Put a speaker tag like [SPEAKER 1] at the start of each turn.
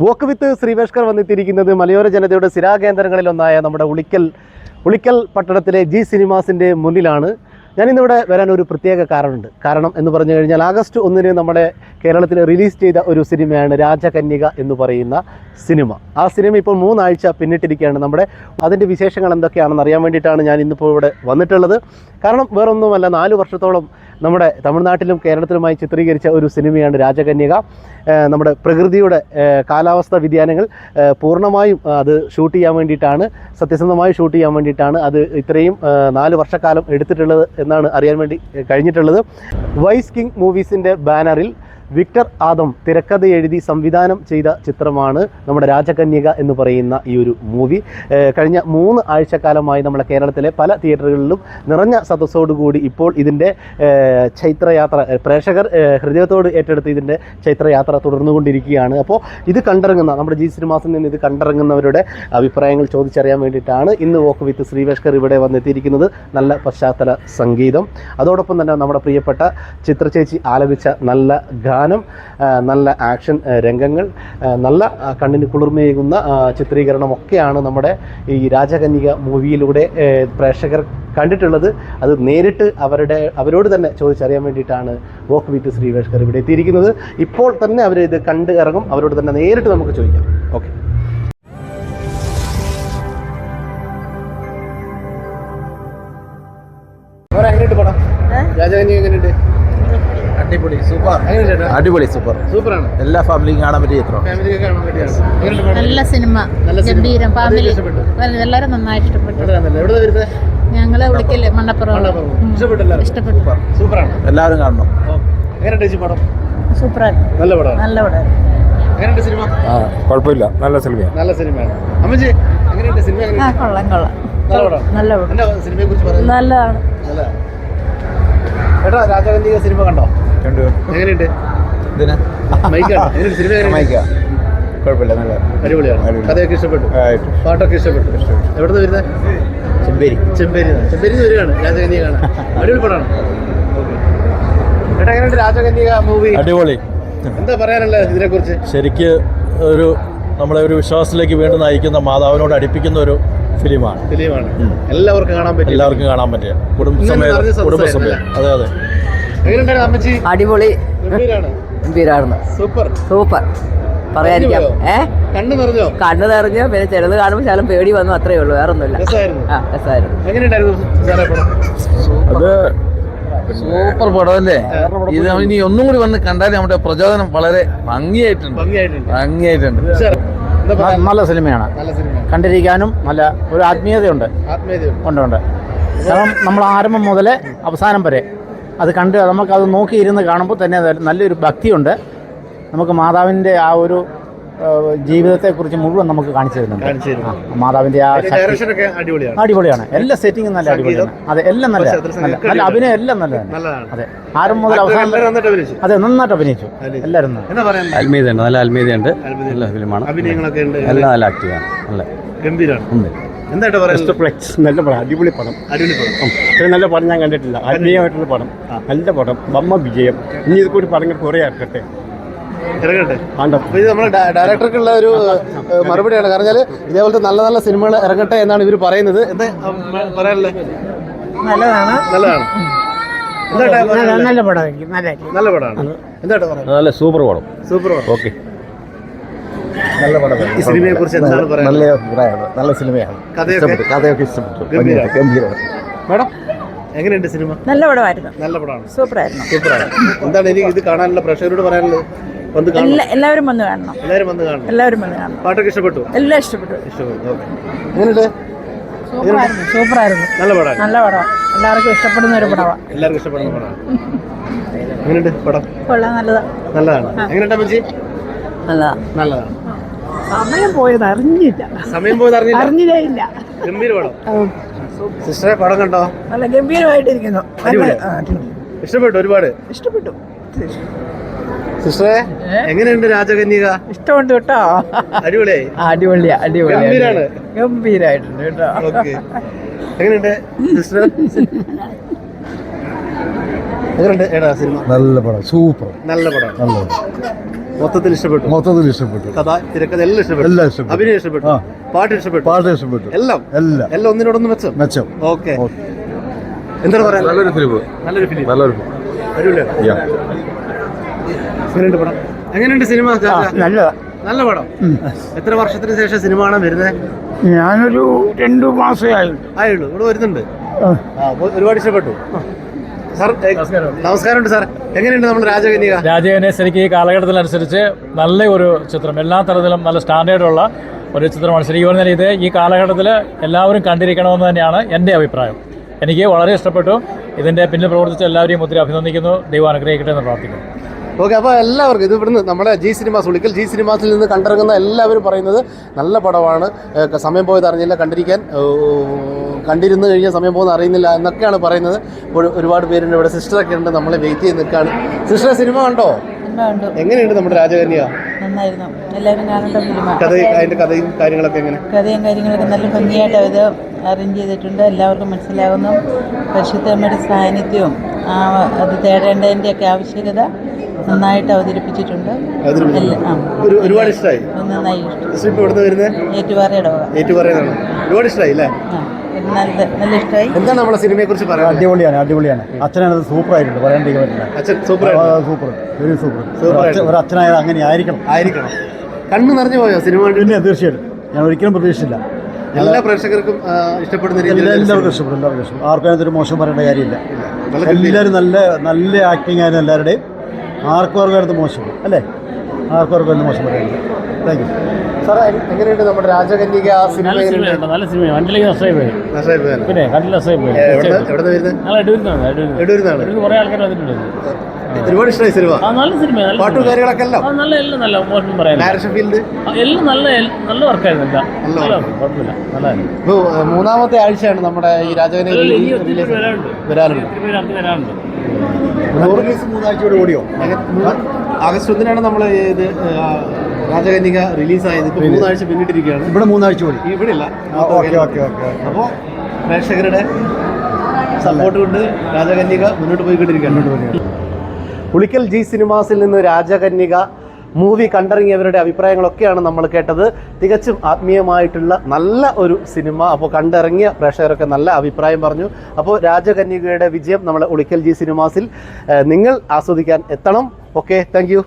[SPEAKER 1] Work with Sreeveshkar വന്നെത്തിയിരിക്കുന്നത് മലയോര ജനതയുടെ സ്ഥിരാകേന്ദ്രങ്ങളിലൊന്നായ നമ്മുടെ ഉളിക്കൽ പട്ടണത്തിലെ ജി സിനിമാസിൻ്റെ മുന്നിലാണ്. ഞാനിന്നിവിടെ വരാൻ ഒരു പ്രത്യേക കാരണമുണ്ട്. കാരണം എന്ന് പറഞ്ഞു കഴിഞ്ഞാൽ ആഗസ്റ്റ് 1 നമ്മുടെ കേരളത്തിൽ റിലീസ് ചെയ്ത ഒരു സിനിമയാണ് രാജകന്യക എന്ന് പറയുന്ന സിനിമ. ആ സിനിമ ഇപ്പോൾ 3 ആഴ്ച പിന്നിട്ടിരിക്കുകയാണ്. അതിൻ്റെ വിശേഷങ്ങൾ എന്തൊക്കെയാണെന്ന് അറിയാൻ വേണ്ടിയിട്ടാണ് ഞാൻ ഇന്നിപ്പോൾ ഇവിടെ വന്നിട്ടുള്ളത്. കാരണം വേറൊന്നുമല്ല, 4 വർഷത്തോളം നമ്മുടെ തമിഴ്നാട്ടിലും കേരളത്തിലുമായി ചിത്രീകരിച്ച ഒരു സിനിമയാണ് രാജകന്യക. നമ്മുടെ പ്രകൃതിയുടെ കാലാവസ്ഥ വ്യതിയാനങ്ങൾ പൂർണ്ണമായും അത് ഷൂട്ട് ചെയ്യാൻ വേണ്ടിയിട്ടാണ്, സത്യസന്ധമായി ഷൂട്ട് ചെയ്യാൻ വേണ്ടിയിട്ടാണ് അത് ഇത്രയും 4 വർഷക്കാലം എടുത്തിട്ടുള്ളത് എന്നാണ് അറിയാൻ വേണ്ടി കഴിഞ്ഞിട്ടുള്ളത്. വൈസ് കിങ് മൂവീസിൻ്റെ ബാനറിൽ വിക്ടർ ആദം തിരക്കഥ എഴുതി സംവിധാനം ചെയ്ത ചിത്രമാണ് നമ്മുടെ രാജകന്യക എന്ന് പറയുന്ന ഈ ഒരു മൂവി. കഴിഞ്ഞ 3 ആഴ്ചക്കാലമായി നമ്മുടെ കേരളത്തിലെ പല തിയേറ്ററുകളിലും നിറഞ്ഞ സദസ്സോടുകൂടി ഇപ്പോൾ ഇതിൻ്റെ ചൈത്രയാത്ര പ്രേക്ഷകർ ഹൃദയത്തോട് ഏറ്റെടുത്ത് ഇതിൻ്റെ ചൈത്രയാത്ര തുടർന്നുകൊണ്ടിരിക്കുകയാണ്. അപ്പോൾ ഇത് കണ്ടിറങ്ങുന്ന നമ്മുടെ ജി സിനിമാസിൽ നിന്ന് ഇത് കണ്ടിറങ്ങുന്നവരുടെ അഭിപ്രായങ്ങൾ ചോദിച്ചറിയാൻ വേണ്ടിയിട്ടാണ് ഇന്ന് വോക്ക് വിത്ത് ശ്രീവേഷ്കർ ഇവിടെ വന്നെത്തിയിരിക്കുന്നത്. നല്ല പശ്ചാത്തല സംഗീതം, അതോടൊപ്പം തന്നെ നമ്മുടെ പ്രിയപ്പെട്ട ചിത്രചേച്ചി ആലപിച്ച നല്ല ഗാനം, നല്ല ആക്ഷൻ രംഗങ്ങൾ, നല്ല കണ്ണിന് കുളിർമയേകുന്ന ചിത്രീകരണമൊക്കെയാണ് നമ്മുടെ ഈ രാജകന്യക മൂവിയിലൂടെ പ്രേക്ഷകർ കണ്ടിട്ടുള്ളത്. അത് നേരിട്ട് അവരോട് തന്നെ ചോദിച്ചറിയാൻ വേണ്ടിയിട്ടാണ് വോക്ക് വിത്ത് ശ്രീവേഷ്കർ ഇവിടെ എത്തിയിരിക്കുന്നത്. ഇപ്പോൾ തന്നെ അവർ ഇത് കണ്ട് ഇറങ്ങും. അവരോട് തന്നെ നേരിട്ട് നമുക്ക് ചോദിക്കാം. ഓക്കെ, എങ്ങനെയുണ്ട് പടം? രാജകന്യക എങ്ങനെയുണ്ട്?
[SPEAKER 2] അടിപൊളി, സൂപ്പർ.
[SPEAKER 1] അടിപൊളി, സൂപ്പർ, സൂപ്പറാണ്.
[SPEAKER 2] എല്ലാ ഫാമിലിയും കാണാൻ പറ്റിയ ചിത്രം.
[SPEAKER 3] നല്ല സിനിമ, ഗംഭീരം, ഫാമിലി എല്ലാവരും നന്നായിട്ട് ഇഷ്ടപ്പെട്ടു. ഞങ്ങള് വിളിക്കല്ലേ മണ്ണപ്പുറം. ഇഷ്ടപ്പെട്ടു,
[SPEAKER 1] സൂപ്പറാണ്.
[SPEAKER 2] എല്ലാവരും കാണണം.
[SPEAKER 1] എങ്ങനെയുണ്ട് പടം?
[SPEAKER 3] സൂപ്പറായിരുന്നു,
[SPEAKER 1] നല്ല പടം,
[SPEAKER 3] നല്ല പടം.
[SPEAKER 1] എങ്ങനെയുണ്ട് സിനിമ?
[SPEAKER 2] കുഴപ്പമില്ല, നല്ല സിനിമയാണ്.
[SPEAKER 1] നല്ല സിനിമയാണ്. അമ്മച്ചി എങ്ങനെയുണ്ട് സിനിമ?
[SPEAKER 3] കൊള്ളാം,
[SPEAKER 1] നല്ല പടം,
[SPEAKER 3] നല്ല പടം.
[SPEAKER 1] എന്താ സിനിമയെ കുറിച്ച് പറയുന്നത്?
[SPEAKER 3] നല്ലതാണ്.
[SPEAKER 1] ഏട്ടാ, രാജകന്യക സിനിമ കണ്ടോ? എങ്ങനെയുണ്ട്?
[SPEAKER 2] കുഴപ്പമില്ല, നല്ല
[SPEAKER 1] അടിപൊളിയാണ്. കഥയൊക്കെ ഇഷ്ടപ്പെട്ടു, പാട്ടൊക്കെ ഇഷ്ടപ്പെട്ടു. എവിടുന്ന് വരുന്നത്? ചെമ്പേരി വരികയാണ് രാജകന്യക കാണാൻ. അടിപൊളി പടമാണ്. ഏട്ടാ, എങ്ങനെയുണ്ട് രാജകന്യക മൂവി?
[SPEAKER 2] അടിപൊളി.
[SPEAKER 1] എന്താ പറയാനുള്ളത് ഇതിനെ കുറിച്ച്?
[SPEAKER 2] ശരിക്ക് നമ്മളെ ഒരു വിശ്വാസത്തിലേക്ക് വീണ്ടും നയിക്കുന്ന, മാതാവിനോട് അടുപ്പിക്കുന്ന ഒരു ഫിലിമാണ്.
[SPEAKER 1] എല്ലാവർക്കും കാണാൻ
[SPEAKER 2] പറ്റിയ കുടുംബസമേതം. അതെ.
[SPEAKER 1] എങ്ങനെയുണ്ടായിരുന്നു അമ്മച്ചി?
[SPEAKER 4] അടിപൊളി, ഗംഭീരായിരുന്നു.
[SPEAKER 1] സൂപ്പർ
[SPEAKER 4] പറയാതിരിക്കാം.
[SPEAKER 1] കണ്ണു നിറഞ്ഞോ?
[SPEAKER 4] കണ്ണു നിറഞ്ഞു. പിന്നെ ചിലത് കാണുമ്പോൾ ശകലം പേടി വന്നു, അത്രേ ഉള്ളൂ, വേറെ ഒന്നുമില്ല. രസമായിരുന്നു.
[SPEAKER 1] എങ്ങനെയുണ്ടായിരുന്നു?
[SPEAKER 2] അത് സൂപ്പർ പടമല്ലേ. ഇത് ഇനി ഒന്നും കൂടി വന്ന് കണ്ടാൽ നമ്മുടെ പ്രചോദനം വളരെ ഭംഗിയായിട്ടുണ്ട്.
[SPEAKER 5] നല്ല സിനിമയാണ്, കണ്ടിരിക്കാനും നല്ല ഒരു ആത്മീയതയുണ്ട്. ഉണ്ട്. കാരണം നമ്മൾ ആരംഭം മുതൽ അവസാനം വരെ അത് കണ്ട് നമുക്കത് നോക്കിയിരുന്ന് കാണുമ്പോൾ തന്നെ നല്ലൊരു ഭക്തിയുണ്ട്. നമുക്ക് മാതാവിൻ്റെ ആ ഒരു ജീവിതത്തെക്കുറിച്ച് മുഴുവൻ നമുക്ക് കാണിച്ചു തരുന്നുണ്ട്. മാതാവിൻ്റെ ആ അടിപൊളിയാണ്. എല്ലാ സെറ്റിങ്ങും നല്ല അടിപൊളിയാണ്. അതെ, എല്ലാം നല്ല അഭിനയം, എല്ലാം നല്ലതാണ്. അതെ, ആരംഭം മുതൽ അവസാനം അതെ, നന്നായിട്ട് അഭിനയിച്ചു എല്ലാവരും.
[SPEAKER 6] അൽമീദയുണ്ട്, നല്ല അൽമീദയുണ്ട്, നല്ല ഫിലിമാണ്. എല്ലാം നല്ല ആക്റ്റീവാണ്, നല്ല ഗംഭീരമാണ്.
[SPEAKER 5] നല്ല പടം, അടിപൊളി പടം. ഇത്രയും നല്ല പടം ഞാൻ കണ്ടിട്ടില്ല. ആത്മീയമായിട്ടുള്ള പടം, നല്ല പടം, ബമ്മ വിജയം. ഇനി ഇത് കൂടി പടങ്ങൾ കുറേ ഇറക്കട്ടെ.
[SPEAKER 1] ഇത് നമ്മുടെ ഡയറക്ടർക്കുള്ള ഒരു മറുപടിയാണ്. കാരണം ഇതേപോലത്തെ നല്ല നല്ല സിനിമകൾ ഇറങ്ങട്ടെ എന്നാണ് ഇവർ പറയുന്നത്. എന്താ പറയാനുള്ളത്?
[SPEAKER 3] നല്ലതാണ്.
[SPEAKER 1] നല്ല പടമാണ്. എന്താ
[SPEAKER 6] നല്ല സൂപ്പർ പടം.
[SPEAKER 1] ഓക്കെ, നല്ല പടം. ഈ സിനിമയെ കുറിച്ച് എന്താണ് പറയുന്നത്?
[SPEAKER 2] നല്ല സിനിമയാണ്.
[SPEAKER 1] കഥയൊക്കെ ഇഷ്ടപ്പെട്ടു. മേഡം, എങ്ങനെയുണ്ട് സിനിമ?
[SPEAKER 3] നല്ല പടമായിരുന്നു.
[SPEAKER 1] നല്ല പടമാണ്.
[SPEAKER 3] സൂപ്പറായിരുന്നു.
[SPEAKER 1] എന്താണ് ഇനി ഇത് കാണാനുള്ള പ്രേക്ഷകരോട് പറയാനുള്ളത്?
[SPEAKER 3] എല്ലാവരും വന്ന് കാണണം. എല്ലാവരും വന്ന് കാണണം.
[SPEAKER 1] പാട്ടൊക്കെ ഇഷ്ടപ്പെട്ടു?
[SPEAKER 3] എല്ലാം ഇഷ്ടപ്പെട്ടു.
[SPEAKER 1] എങ്ങനെയുണ്ട്?
[SPEAKER 3] സൂപ്പറായിരുന്നു.
[SPEAKER 1] നല്ല പടം.
[SPEAKER 3] എല്ലാവർക്കും ഇഷ്ടപ്പെടുന്ന ഒരു പടമാണ്.
[SPEAKER 1] എങ്ങനെയുണ്ട് പടം?
[SPEAKER 3] കൊള്ളാം,
[SPEAKER 1] നല്ലതാണ്. എങ്ങനെയുണ്ട് അമ്മച്ചി? നല്ലതാണ്.
[SPEAKER 3] സമയം പോയത് അറിഞ്ഞില്ല.
[SPEAKER 1] അറിഞ്ഞില്ല. ഗംഭീര പടം. സിസ്റ്ററെ, പടം കണ്ടോ?
[SPEAKER 3] നല്ല ഗംഭീരമായിട്ടിരിക്കുന്നു.
[SPEAKER 1] ഇഷ്ടപ്പെട്ടു, ഒരുപാട് ഇഷ്ടപ്പെട്ടു. സിസ്റ്ററെ, എങ്ങനെയുണ്ട് രാജകന്യക?
[SPEAKER 3] ഇഷ്ടമുണ്ട് കേട്ടോ.
[SPEAKER 1] അടിപൊളിയാണ്.
[SPEAKER 3] ഗംഭീരായിട്ടുണ്ട് കേട്ടോ.
[SPEAKER 1] എങ്ങനെയുണ്ട് സിസ്റ്റർ? എങ്ങനെയുണ്ട് സിനിമ?
[SPEAKER 2] നല്ല പടം, സൂപ്പർ.
[SPEAKER 1] നല്ല പടം. മൊത്തത്തിൽ ഇഷ്ടപ്പെട്ടു.
[SPEAKER 7] മൊത്തത്തിൽ ഇഷ്ടപ്പെട്ടു.
[SPEAKER 1] കഥ, തിരക്കഥ എല്ലാം ഇഷ്ടപ്പെട്ടു.
[SPEAKER 7] എല്ലാം ഇഷ്ടപ്പെട്ടു.
[SPEAKER 1] അഭിനയം ഇഷ്ടപ്പെട്ടു.
[SPEAKER 7] ആ.
[SPEAKER 1] പാട്ട് ഇഷ്ടപ്പെട്ടു.
[SPEAKER 7] പാട്ട് ഇഷ്ടപ്പെട്ടു.
[SPEAKER 1] എല്ലാം ഒന്നിനോടൊന്ന് മെച്ചം. ഓക്കെ, എന്താണ് പറയാ?
[SPEAKER 2] നല്ലൊരു ഫിലിം.
[SPEAKER 1] നല്ലൊരു ഫിലിം. എങ്ങനെയുണ്ട് പടം? എങ്ങനെയുണ്ട് സിനിമ? നല്ല പടം. എത്ര വർഷത്തിന് ശേഷം സിനിമ കാണാൻ വരുന്നത്?
[SPEAKER 5] ഞാനൊരു 2 മാസമേ
[SPEAKER 1] ആയുള്ളൂ. ഇവിടെ വരുന്നുണ്ട്. ഒരുപാട് ഇഷ്ടപ്പെട്ടു. സാർ നമസ്കാരമുണ്ട് സാർ. എങ്ങനെയുണ്ട് നമ്മുടെ രാജകന്യക?
[SPEAKER 8] രാജകന്യക ശരിക്കും ഈ കാലഘട്ടത്തിനനുസരിച്ച് നല്ല ഒരു ചിത്രം, എല്ലാ തരത്തിലും നല്ല സ്റ്റാൻഡേർഡുള്ള ഒരു ചിത്രമാണ്. ശരിക്കും പറഞ്ഞാൽ ഇത് ഈ കാലഘട്ടത്തിൽ എല്ലാവരും കണ്ടിരിക്കണമെന്ന് തന്നെയാണ് എൻ്റെ അഭിപ്രായം. എനിക്ക് വളരെ ഇഷ്ടപ്പെട്ടു. ഇതിൻ്റെ പിന്നിൽ പ്രവർത്തിച്ച എല്ലാവരെയും ഒത്തിരി അഭിനന്ദിക്കുന്നു. ദൈവം അനുഗ്രഹിക്കട്ടെ എന്ന് പ്രാർത്ഥിക്കുന്നു.
[SPEAKER 1] ഓക്കെ, അപ്പോൾ എല്ലാവർക്കും ഇത് ഇവിടുന്ന് നമ്മുടെ ജി സിനിമാസ്, ഉളിക്കൽ ജി സിനിമാസിൽ നിന്ന് കണ്ടിറങ്ങുന്ന എല്ലാവരും പറയുന്നത് നല്ല പടമാണ്, സമയം പോയത് അറിഞ്ഞില്ല, കണ്ടിരുന്ന് കഴിഞ്ഞാൽ സമയം പോകുന്നത് അറിയുന്നില്ല എന്നൊക്കെയാണ് പറയുന്നത്. ഇപ്പോൾ ഒരുപാട് പേരുണ്ട് ഇവിടെ. സിസ്റ്ററൊക്കെ ഉണ്ട്, നമ്മളെ വെയിറ്റ് ചെയ്ത് നിൽക്കുകയാണ്. സിസ്റ്റർ സിനിമ കണ്ടോ? എങ്ങനെയുണ്ട് നമ്മുടെ രാജകന്യക?
[SPEAKER 3] നന്നായിരുന്നു. എല്ലാവരും കാണേണ്ട ഫിലിമാണ്.
[SPEAKER 1] അതിൻ്റെ കഥയും കാര്യങ്ങളൊക്കെ എങ്ങനെ?
[SPEAKER 3] കഥയും കാര്യങ്ങളൊക്കെ നല്ല ഭംഗിയായിട്ട് അവർ അറേഞ്ച് ചെയ്തിട്ടുണ്ട്. എല്ലാവർക്കും മനസ്സിലാകുന്നു. പരിശുദ്ധമ്മയുടെ സാന്നിധ്യവും അത് തേടേണ്ടതിൻ്റെയൊക്കെ ആവശ്യകത നന്നായിട്ട് അവതരിപ്പിച്ചിട്ടുണ്ട്.
[SPEAKER 1] ഒരുപാട് ഇഷ്ടമായി.
[SPEAKER 3] നന്നായി ഇഷ്ടം.
[SPEAKER 1] ഏറ്റുപാറയാണ്. ഒരുപാട് ഇഷ്ടമായി അല്ലേ?
[SPEAKER 3] നല്ല ഇഷ്ടമായി.
[SPEAKER 1] എന്താണ് നമ്മളെ സിനിമയെ കുറിച്ച് പറയുന്നത്?
[SPEAKER 7] അടിപൊളിയാണ്. അച്ഛനത് സൂപ്പർ ആയിട്ടുണ്ട്, പറയാണ്ടിരിക്കാൻ പറ്റില്ല.
[SPEAKER 1] അച്ഛൻ സൂപ്പർ,
[SPEAKER 7] വെരി സൂപ്പർ. ഒരു അച്ഛനായത് അങ്ങനെ ആയിരിക്കണം.
[SPEAKER 1] കണ്ണു നിറഞ്ഞു പോയോ സിനിമ?
[SPEAKER 7] പിന്നെ തീർച്ചയായിട്ടും ഞാൻ ഒരിക്കലും പ്രതീക്ഷിച്ചില്ല.
[SPEAKER 1] എല്ലാ പ്രേക്ഷകർക്കും ഇഷ്ടപ്പെടുന്ന രീതിയിൽ
[SPEAKER 7] എല്ലാവർക്കും ഇഷ്ടപ്പെടും. ആർക്കും അതിനൊരു മോശം പറയേണ്ട കാര്യമില്ല. എല്ലാവരും നല്ല ആക്ടിങ് ആയിരുന്നു എല്ലാവരുടെയും. ആർക്കും അടുത്ത് മോശം അല്ലേ? ആർക്കും മോശം പറയാനില്ല. Thank you
[SPEAKER 1] sir. എങ്ങനെയുണ്ട് നമ്മുടെ രാജകന്യക സിനിമ?
[SPEAKER 8] നല്ല സിനിമ. വണ്ടിയിലേക്ക് നഷ്ടമായി പോയി. പിന്നെ കണ്ടില്ല, നഷ്ടമായി പോയി. കുറേ ആൾക്കാർ വന്നിട്ടുണ്ട്.
[SPEAKER 1] ഒരുപാട് ഇഷ്ടമായി സിനിമ.
[SPEAKER 8] നല്ല സിനിമ.
[SPEAKER 1] പാട്ടും കാര്യങ്ങളൊക്കെ എല്ലാം
[SPEAKER 8] നല്ല മോശം പറയാൻ എല്ലാം നല്ല വർക്കായിരുന്നു. കുഴപ്പമില്ല, നല്ലതായിരുന്നു.
[SPEAKER 1] ഇപ്പോൾ 3ാമത്തെ ആഴ്ചയാണ് നമ്മുടെ ഈ രാജകന്യക വരാനുണ്ട്.
[SPEAKER 7] മൂന്നാഴ്ചയോട് കൂടിയോ?
[SPEAKER 1] ആഗസ്റ്റ് 1-നാണ് നമ്മൾ ഇത് രാജകന്യക റിലീസായത്. ഇപ്പോൾ 3 ആഴ്ച പിന്നിട്ടിരിക്കുകയാണ്.
[SPEAKER 7] ഇവിടെ 3 ആഴ്ച കൂടി
[SPEAKER 1] ഇവിടെ ഇല്ല.
[SPEAKER 7] ഓക്കെ.
[SPEAKER 1] അപ്പോൾ പ്രേക്ഷകരുടെ സപ്പോർട്ട് കൊണ്ട് രാജകന്യക മുന്നോട്ട് പോയിക്കൊണ്ടിരിക്കുകയാണ്. ഉളിക്കൽ ജി സിനിമാസിൽ നിന്ന് രാജകന്യക മൂവി കണ്ടിറങ്ങിയവരുടെ അഭിപ്രായങ്ങളൊക്കെയാണ് നമ്മൾ കേട്ടത്. തികച്ചും ആത്മീയമായിട്ടുള്ള നല്ല ഒരു സിനിമ. അപ്പോൾ കണ്ടിറങ്ങിയ പ്രേക്ഷകരൊക്കെ നല്ല അഭിപ്രായം പറഞ്ഞു. അപ്പോൾ രാജകന്യകയുടെ വിജയം നമ്മളെ ഉളിക്കൽ ജി സിനിമാസിൽ നിങ്ങൾ ആസ്വദിക്കാൻ എത്തണം. Okay, thank you.